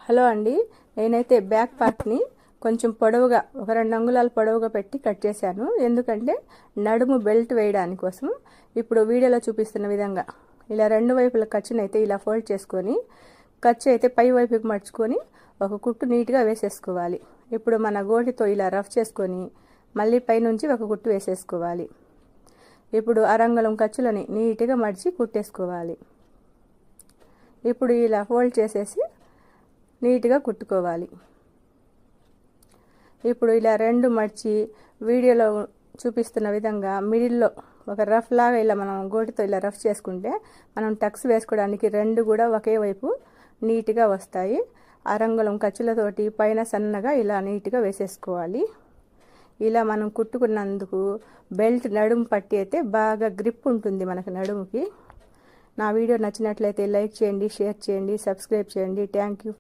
Hello అండి, నేనైతే back పార్ట్ని కొంచెం పొడవుగా ఒక 2 అంగుళాల పొడవుగా పెట్టి కట్ చేశాను. ఎందుకంటే నడుము బెల్ట్ వేయడానికి కోసం. ఇప్పుడు వీడియోలో చూపిస్తున్న విధంగా ఇలా 2 వైపుల ఖర్చునైతే ఇలా ఫోల్డ్ చేసుకొని ఖర్చు అయితే పై వైపుకి మడుచుకొని ఒక కుట్టు నీట్గా వేసేసుకోవాలి. ఇప్పుడు మన గోటితో ఇలా రఫ్ చేసుకొని మళ్ళీ పైనుంచి ఒక కుట్టు వేసేసుకోవాలి. ఇప్పుడు అరంగుళం ఖర్చులని నీట్గా మడిచి కుట్టేసుకోవాలి. ఇప్పుడు ఇలా ఫోల్డ్ చేసేసి నీట్గా కుట్టుకోవాలి. ఇప్పుడు ఇలా 2 మడిచి వీడియోలో చూపిస్తున్న విధంగా మిడిల్లో ఒక రఫ్ లాగా ఇలా మనం గోటితో ఇలా రఫ్ చేసుకుంటే మనం టక్స్ వేసుకోవడానికి 2 కూడా ఒకే వైపు నీట్గా వస్తాయి. అరంగుళం ఖర్చులతోటి పైన సన్నగా ఇలా నీట్గా వేసేసుకోవాలి. ఇలా మనం కుట్టుకున్నందుకు బెల్ట్ నడుము పట్టి అయితే బాగా గ్రిప్ ఉంటుంది మనకు నడుముకి. నా వీడియో నచ్చినట్లయితే లైక్ చేయండి, షేర్ చేయండి, సబ్స్క్రైబ్ చేయండి. Thank you.